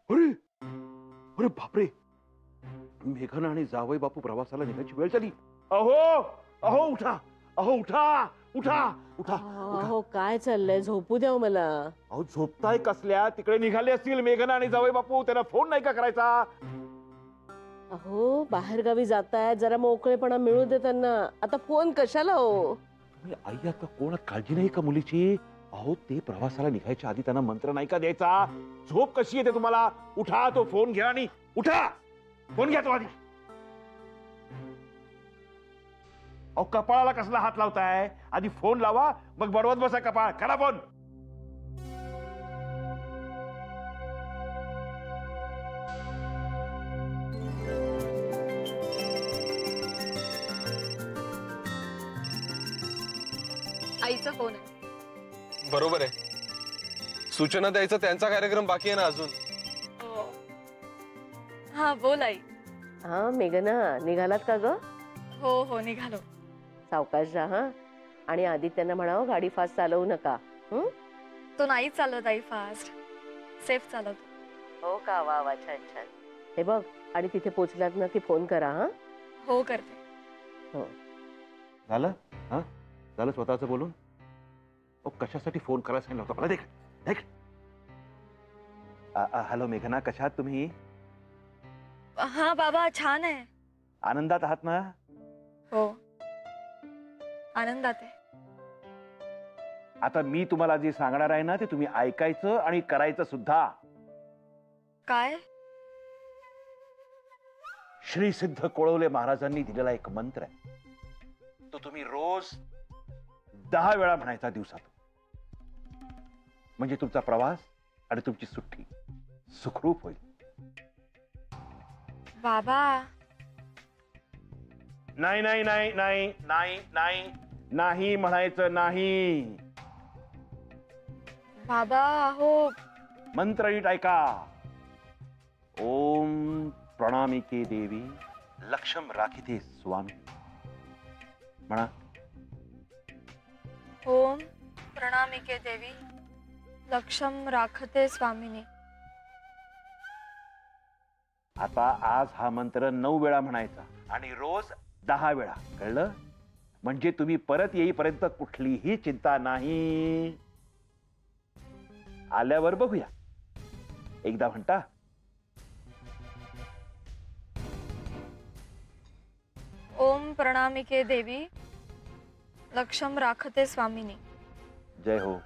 अरे अरे बापरे, मेघना आणि जावई बापू प्रवासाला निघायची वेळ झाली. अहो अहो उठा, अहो उठा उठा उठा. अहो काय चाललंय, झोपू द्या मला. अहो झोपताय कसल्या, तिकडे निघाले असतील मेघना आणि जावई बापू, त्यांना फोन नाही का करायचा? अहो बाहेरगावी जातायत, जरा मोकळेपणा मिळू दे त्यांना. आता फोन कशाला हो? आई आता कोण काळजी नाही का मुलीची? अहो ते प्रवासाला निघायच्या आधी त्यांना मंत्र नाही का द्यायचा? झोप कशी येते तुम्हाला? उठा, तो फोन घ्या आणि उठा. फोन घ्या तो आधी. अहो कपाळाला कसला हात लावताय? आधी फोन लावा, मग बडवत बसा कपाळ. करा फोन. आईचा फोन आहे. बरोबर आहे, सूचना द्यायचा त्यांचा कार्यक्रम बाकी आहे ना अजून. हा बोल आई. हा मेघना, निघालात का ग? हो हो निघालो. सावकाश जा हा. आणि आदित्यांना म्हणावं गाडी फास्ट चालवू नका. तो नाही चालवत आई फास्ट, सेफ चालवतो. हो का, वा वा, छान छान. हे बघ, आणि तिथे पोचलात ना की फोन करा. हा हो करते. हो. झालं? हा झालं स्वतःच बोलून? कशासाठी फोन करायला सांगितलं होतं मला? देख देख. हॅलो मेघना, कशा आहात तुम्ही? हा बाबा छान आहे. आनंदात आहात ना? हो आनंदात आहे. आता मी तुम्हाला जे सांगणार आहे ना ते तुम्ही ऐकायचं आणि करायचं सुद्धा. काय? श्री सिद्ध कोळवले महाराजांनी दिलेला एक मंत्र आहे, तो तुम्ही रोज 10 वेळा म्हणायचा दिवसात. म्हणजे तुमचा प्रवास आणि तुमची सुट्टी सुखरूप होईल. बाबा नाही नाही नाही नाही नाही नाही नाही म्हणायचं नाही. बाबा हो. मंत्र नीट ऐका. ओम प्रणामिके देवी लक्षम राखिते स्वामी. म्हणा. ओम प्रणामिके देवी लक्षम राखते स्वामिनी. आता आज हा मंत्र 9 वेळा म्हणायचा आणि रोज 10 वेळा. कळलं? म्हणजे तुम्ही परत येईपर्यंत कुठलीही चिंता नाही. आल्यावर बघूया. एकदा म्हणता. ओम प्रणामिके देवी लक्षम राखते स्वामिनी. जय हो.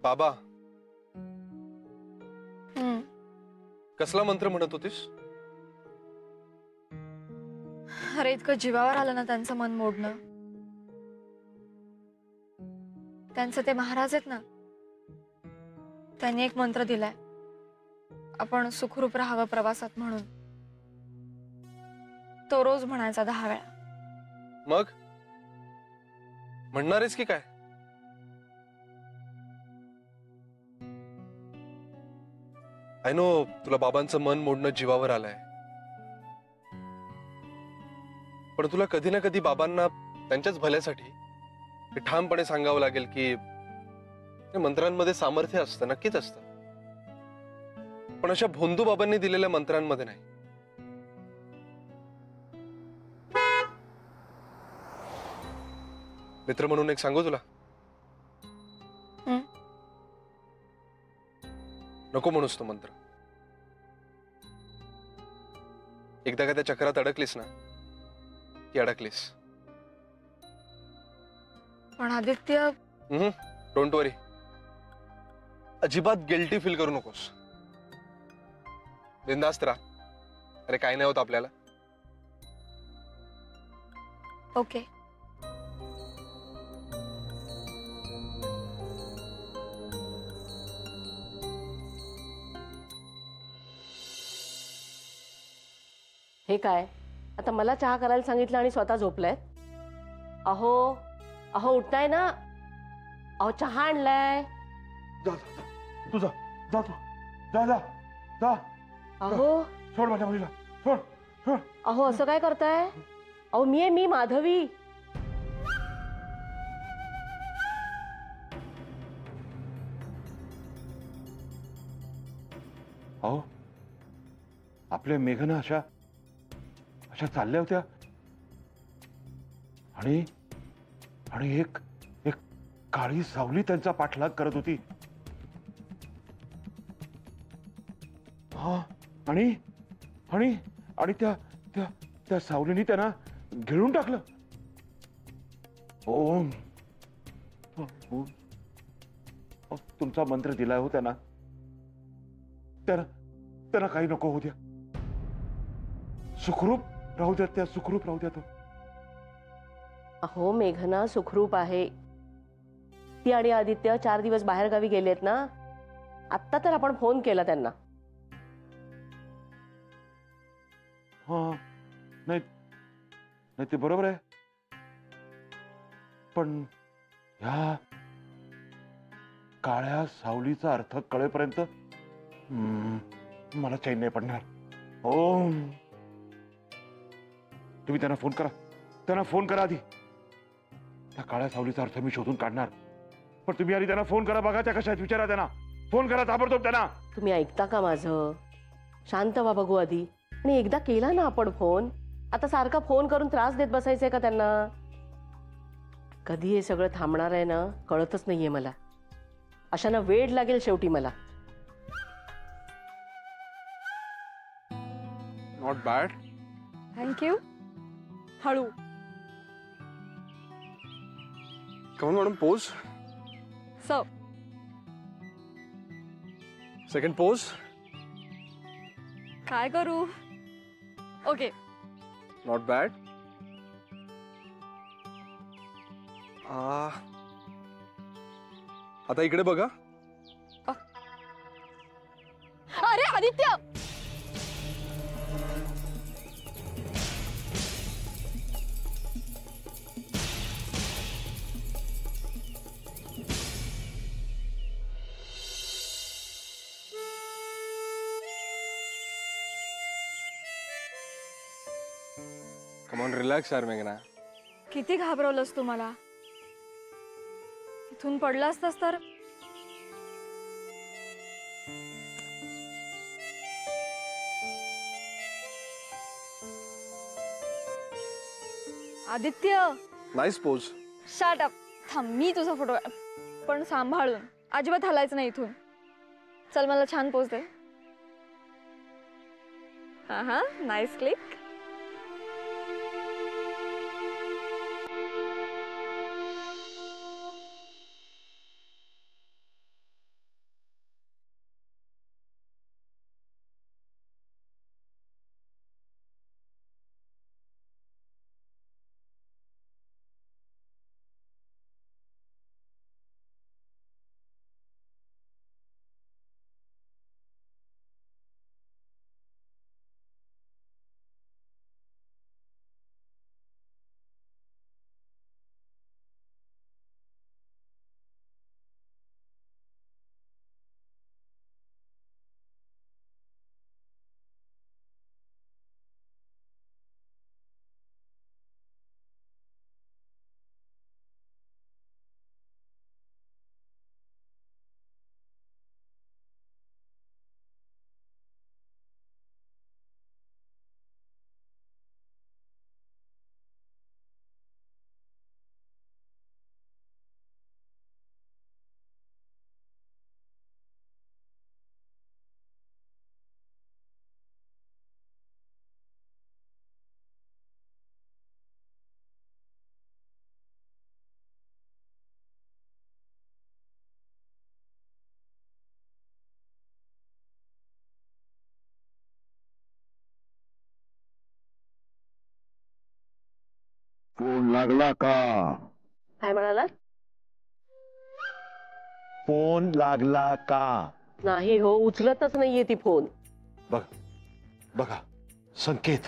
बाबा, कसला मंत्र म्हणत होतीस? अरे इतकं जीवावर आलं ना त्यांचं मन मोडणं. त्यांचं ते महाराज आहेत ना, त्यांनी एक मंत्र दिलाय, आपण सुखरूप राहावं प्रवासात म्हणून. तो रोज म्हणायचा 10 वेळा. मग म्हणणारेस की काय? आय नो तुला बाबांचं मन मोडणं जीवावर आलंय, पण तुला कधी ना कधी बाबांना त्यांच्याच भल्यासाठी हे ठामपणे सांगावं लागेल की मंत्रांमध्ये सामर्थ्य असतं, नक्कीच असतं, पण अशा भोंदू बाबांनी दिलेल्या मंत्रांमध्ये नाही. मित्र म्हणून एक सांगू तुला? नको म्हणूस तो मंत्र. एकदा का त्या चक्रात अडकलीस ना की अडकलीस. पण आदित्य, डोंट वरी, अजिबात गिल्टी फील करू नकोस. बिंदास्त राहा. अरे काय नाही होत आपल्याला. ओके. हे काय, आता मला चहा करायला सांगितलं आणि स्वतः झोपलाय? अहो अहो उठताय ना. अहो चहा आणलाय. जा तुझा जा तू जा जा जा. अहो सोड माझ्या मुलीला. सोड सोड. अहो असं काय करताय? अहो मी आहे, मी माधवी. अहो आपल्या मेघना अशा अशा चालल्या होत्या आणि आणि एक एक काळी सावली त्यांचा पाठलाग करत होती. हा आणि आणि आणि त्या त्या त्या सावलीने त्यांना गिळून टाकलं. ओम ओम. तुमचा मंत्र दिलाय हो त्यांना. त्यांना त्यांना काही नको होऊ द्या. सुखरूप राहू द्या, त्या सुखरूप राहू द्या. तो अहो मेघना सुखरूप आहे. ती आणि आदित्य 4 दिवस बाहेर गावी गेलेत ना. आत्ता तर आपण फोन केला त्यांना. हा नाही नाही ते बरोबर आहे, पण ह्या काळ्या सावलीचा अर्थ कळेपर्यंत मला चैन नाही पडणार. ओम तुम्ही त्यांना फोन करा, त्यांना फोन करा आधी. त्या काळ्या सावलीचा अर्थ मी शोधून काढणार, पण तुम्ही आधी त्यांना फोन करा. बघा त्या कशा आहेत, विचारा त्यांना. फोन करा ताबडतोब त्यांना. तुम्ही ऐकता का माझं? शांत व्हा बघू आधी. आणि एकदा केला ना आपण फोन, आता सारखा फोन करून त्रास देत बसायचंय का त्यांना? कधी हे सगळं थांबणार आहे ना कळतच नाहीये मला. अशांना वेळ लागेल शेवटी मला. Not bad. थँक्यू. हळू. Come on madam, pose. So second pose. काय करू? ओके. Not bad. आता इकडे बघा. अरे आदित्य, कमॉन रिलॅक्स यार मेघना. किती घाबरवलंस तू मला. इथून पडला असतास तर. Aditya, nice pose. Shut up. थांब, मी तुझा फोटो पण सांभाळून. अजिबात हलायचं नाही इथून. चल मला छान पोज दे. हा हा, नाईस क्लिक. फोन लागला का? काय म्हणाला? फोन लागला का? नाही हो, उचलतच नाहीये ती फोन. बघ बघा संकेत.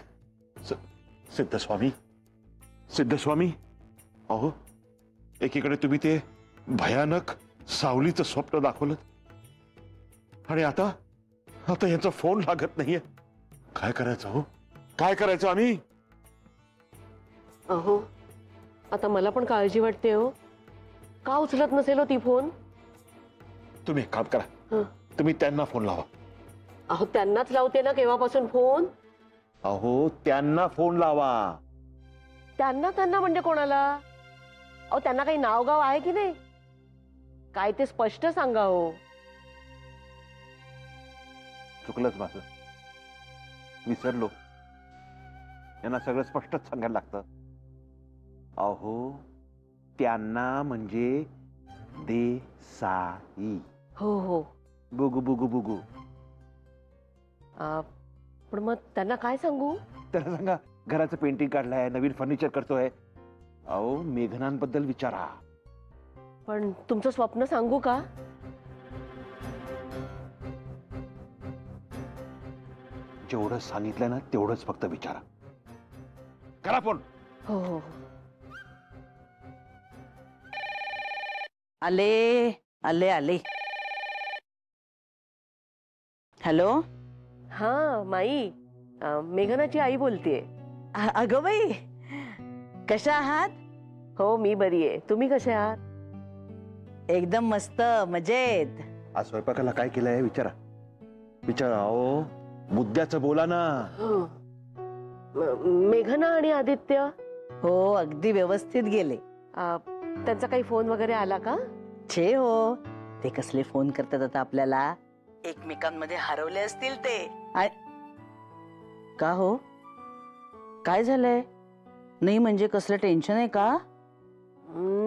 सिद्धस्वामी, सिद्धस्वामी, अहो एकीकडे तुम्ही ते भयानक सावलीचं स्वप्न दाखवलं आणि आता आता यांचा फोन लागत नाहीये. काय करायचं हो? काय करायचं आम्ही? अहो आता मला पण काळजी वाटते हो. का उचलत नसेल हो ती फोन? तुम्ही एक काम करा, हं. तुम्ही त्यांना फोन लावा. अहो त्यांनाच लावते ना केव्हापासून फोन. अहो त्यांना फोन लावा. त्यांना त्यांना म्हणजे कोणाला? अहो त्यांना काही नाव गाव आहे की नाही? काय ते स्पष्ट सांगा हो. चुकलंच माझं, विसरलो. यांना सगळं स्पष्टच सांगायला लागतं. अहो त्यांना म्हणजे देसाई. हो हो. बुगू बुगू बुगू. पण मग त्यांना काय सांगू? त्याला सांगा घराचं पेंटिंग काढलंय, नवीन फर्निचर करतोय. अहो मेघनांबद्दल विचारा. पण तुमचं स्वप्न सांगू का? जेवढं सांगितलं ना तेवढंच फक्त विचारा. करा फोन. हो हो. आले आले आले. हॅलो. हा माई, मेघनाची आई बोलतेय. अगं बाई, कशा आहात? हो मी बरी आहे. तुम्ही कसे आहात? एकदम मस्त मजेत. आज स्वयंपाकाला काय केलंय विचारा. विचारा. अहो मुद्द्याचं बोला ना. मेघना आणि आदित्य हो अगदी व्यवस्थित गेले. त्यांचा काही फोन वगैरे आला का? छे हो, ते कसले फोन करतात आता आपल्याला. एकमेकांमध्ये हरवले असतील ते. का हो, काय झालंय? नाही म्हणजे कसलं टेन्शन आहे का?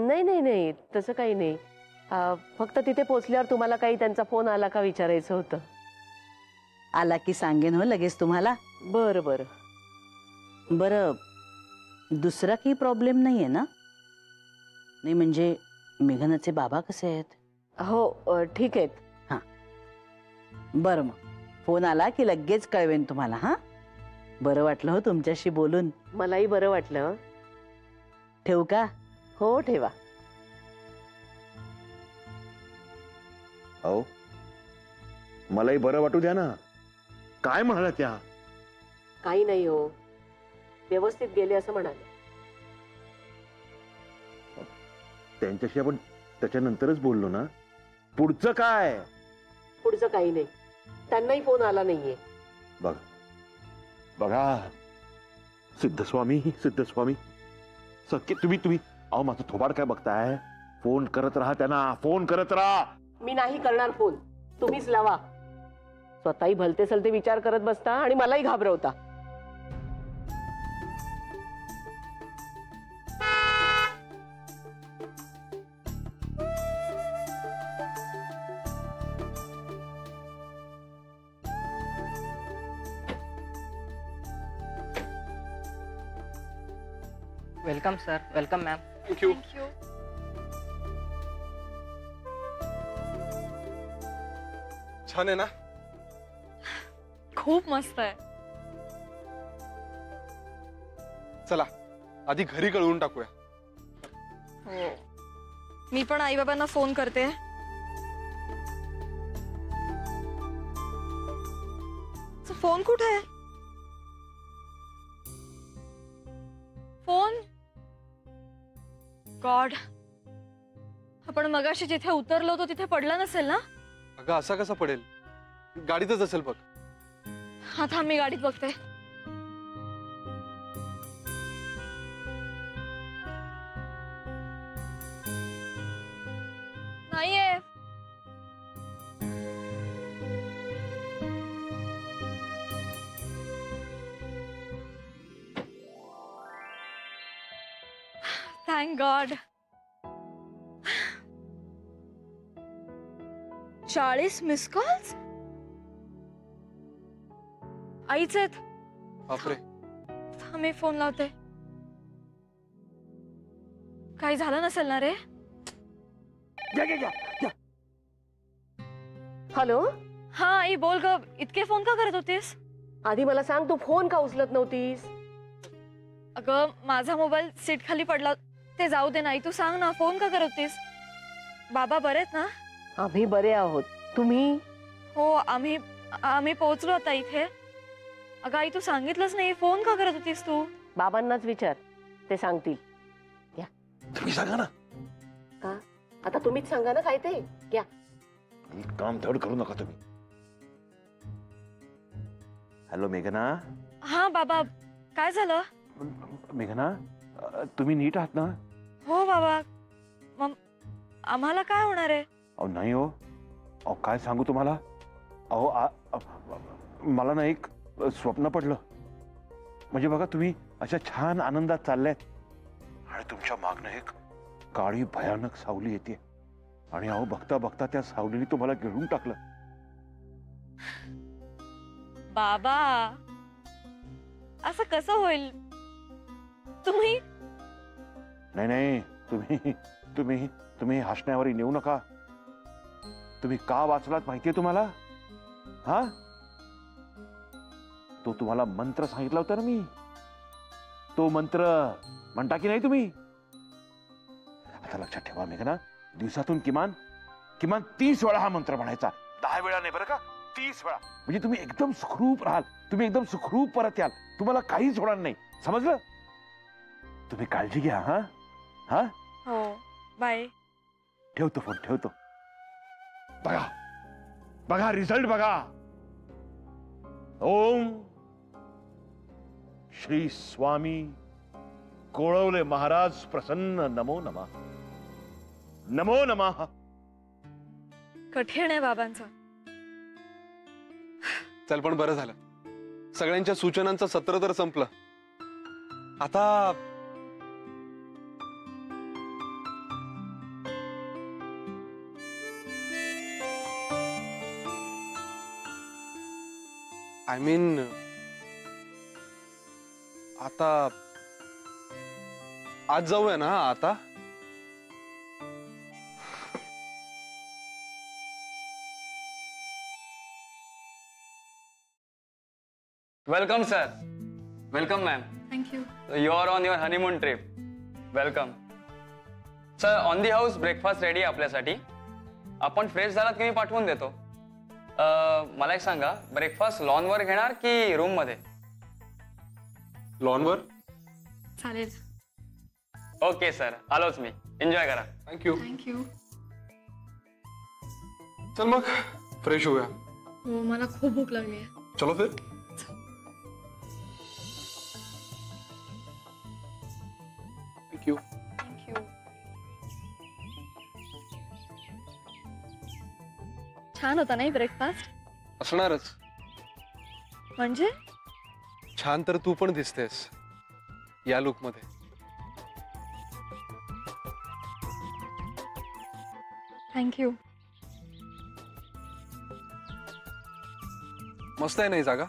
नाही नाही नाही तसं काही नाही. फक्त तिथे पोचल्यावर तुम्हाला काही त्यांचा फोन आला का विचारायचं होतं. आला की सांगेन हो लगेच तुम्हाला. बरं बरं. बरं, दुसरा काही प्रॉब्लेम नाहीये ना? नाही म्हणजे मेघनाचे बाबा कसे आहेत? हो ठीक आहेत. बरं, मग फोन आला की लगेच कळवेन तुम्हाला. हा, बरं वाटलं हो तुमच्याशी बोलून. मलाही बरं वाटलं. ठेवू का? हो ठेवा. अहो मलाही बरं वाटू द्या ना. काय म्हणाला त्या? काही नाही हो, व्यवस्थित गेले असं म्हणाले. त्यांच्याशी आपण त्याच्यानंतरच बोललो ना. पुढचं काय? पुढचं काही नाही. त्यांनाही फोन आला नाहीये. बघा बघा, सिद्धस्वामी सिद्धस्वामी सख्य तुम्ही तुम्ही अहो माझं थोबाड काय बघताय? फोन करत राहा त्यांना, फोन करत राहा. मी नाही करणार फोन, तुम्हीच लावा. स्वतःही भलते सलते विचार करत बसता आणि मलाही घाबरवता. Welcome sir. Welcome ma'am. Thank you. छान आहे ना? खूप मस्त आहे. चला आधी घरी कळवून टाकूया. हो, मी पण आई बाबांना फोन करते. फोन कुठे आहे? फोन गॉड, आपण मगाशी जिथे उतरलो होतो तिथे पडला नसेल ना? अगं असा कसा पडेल? गाडीतच असेल बघ. हा थांब, मी गाडीत बघते. नाहीये. Thank God. 40 मिस कॉल्स आईचे आहेत. बापरे. थांब, मी फोन लावते. काही झालं नसेल ना रे? हॅलो. हा आई बोल ग. इतके फोन का करत होतीस? आधी मला सांग, तू फोन का उचलत नव्हतीस? अगं माझा मोबाईल सीट खाली पडला. ते जाऊ दे नाही, तू सांग ना, फोन का करत होतीस? बाबा बरे आहेत ना? आम्ही बरे आहोत. तुम्ही? हो, आम्ही पोहोचलो आता इथे. अगं आई तू सांगितलंच नाही, फोन का करत होतीस तू? बाबांनाच विचार. ते सांगतील. तुम्ही सांगा ना. का आता तुम्हीच सांगा ना काय ते. घ्या. काम धड करू नका तुम्ही. हॅलो मेघना. हा बाबा, काय झालं? मेघना, तुम्ही नीट आहात ना? हो बाबा, मग आम्हाला काय होणार आहे? अहो नाही हो. अहो काय सांगू तुम्हाला. अहो मला ना एक स्वप्न पडलं. म्हणजे बघा, तुम्ही अशा छान आनंदात चालल्यात आणि तुमच्या मागणं एक काळी भयानक सावली येते आणि अहो बघता बघता त्या सावलीने तुम्हाला गिळून टाकलं. बाबा, असं कसं होईल? तुम्ही नाही नाही, तुम्ही तुम्ही तुम्ही हसण्यावर नेऊ नका. तुम्ही का वाचलात माहितीये तुम्हाला? हा, तो तुम्हाला मंत्र सांगितला होता ना मी. तो मंत्र म्हणता की नाही तुम्ही? आता लक्षात ठेवा मेघना, दिवसातून किमान 30 वेळा हा मंत्र म्हणायचा. 10 वेळा नाही बरं का, 30 वेळा. म्हणजे तुम्ही एकदम सुखरूप राहाल. तुम्ही एकदम सुखरूप परत याल. तुम्हाला काहीच होणार नाही. समजलं? तुम्ही काळजी घ्या. हा हा, हो, बाय. ठेवतो फोन, ठेवतो. बघा बघा रिझल्ट बघा. ओम श्री स्वामी कोळवले महाराज प्रसन्न. नमो नमः. नमो नमः. कठीण आहे बाबांचं. चल, पण बरं झालं, सगळ्यांच्या सूचनांचं सत्र तर संपलं. आता आय मीन, आता आज जाऊया ना. आता welcome sir. Welcome ma'am. Thank you. You are on your honeymoon trip. Welcome sir. On the house breakfast ready आहे आपल्यासाठी. आपण फ्रेश झालात की मी पाठवून देतो. मला एक सांगा, ब्रेकफास्ट लॉनवर घेणार की रूम मध्ये? लॉनवर. चालेल. ओके सर, आलोच मी. एन्जॉय करा. थँक्यू. थँक्यू. चल मग फ्रेश होऊया. हो, मला खूप भूक लागली आहे. चलो फिर. थँक्यू. थँक्यू. छान होता नाही ब्रेकफास्ट? असणारच. म्हणजे छान तर तू पण दिसतेस या लुक मध्ये. थँक्यू. मस्त आहे नाही जागा?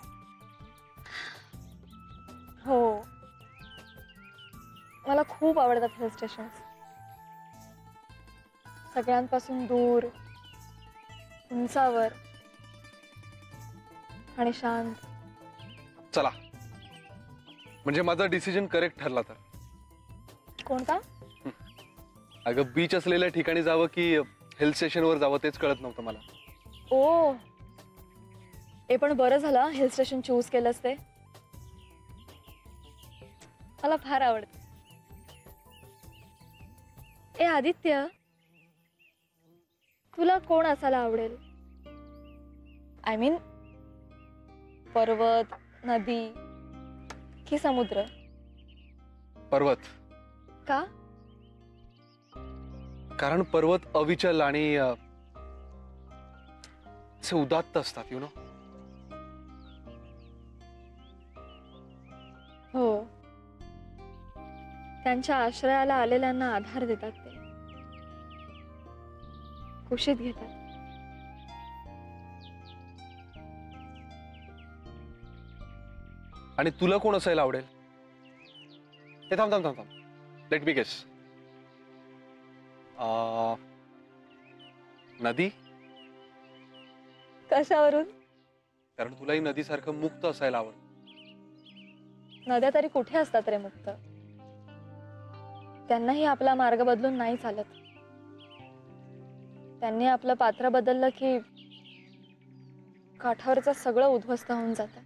हो, मला खूप आवडतात हिल स्टेशन. सगळ्यांपासून दूर, उंचावर आणि शांत. चला, म्हणजे माझा डिसिजन करेक्ट ठरला तर. कोणता? अगं, बीच असलेल्या ठिकाणी जावं की हिल स्टेशनवर जावं तेच कळत नव्हतं मला. ओ, हे पण बरं झालं हिल स्टेशन चूज केलंस ते. मला फार आवडतं. ए आदित्य, तुला कोण असायला आवडेल? आय मीन, पर्वत, नदी की समुद्र? पर्वत. का? कारण पर्वत अविचल आणि असे उदात्त असतात, यु नो. हो, त्यांच्या आश्रयाला आलेल्यांना आधार देतात ते, कुशीत घेतात. आणि तुला कोण असायला आवडेल? हे थांब थांब थांब थांब. Let me guess. नदी. कशावरून? कारण तुलाही नदीसारखं मुक्त असायला आवडतं. नद्या तरी कुठे असतात रे मुक्त? त्यांनाही आपला मार्ग बदलून नाही चालत. त्यांनी आपलं पात्र बदललं की काठावरचं सगळं उद्ध्वस्त होऊन जातं.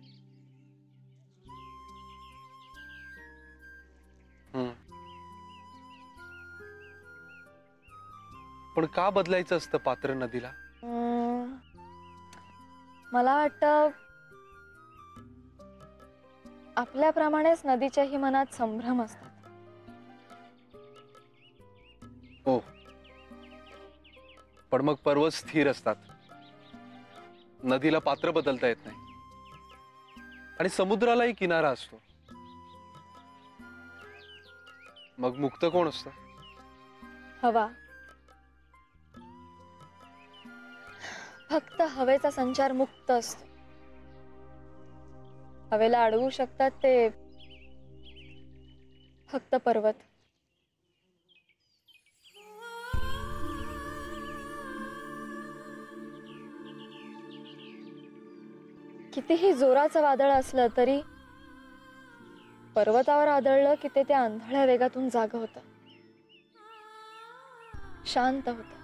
पण का बदलायचं असतं पात्र नदीला? मला वाटतं आपल्याप्रमाणेच नदीच्याही मनात संभ्रम असतात. हो, पण मग पर्वत स्थिर असतात. नदीला पात्र बदलता येत नाही आणि समुद्रालाही किनारा असतो. मग मुक्त कोण असतं? हवा. फक्त हवेचा संचार मुक्त असतो. हवेला अडवू शकतात ते फक्त पर्वत. कितीही जोराचं वादळ असलं तरी पर्वतावर आदळलं की ते त्या आंधळ्या वेगातून जागं होतं, शांत होतं.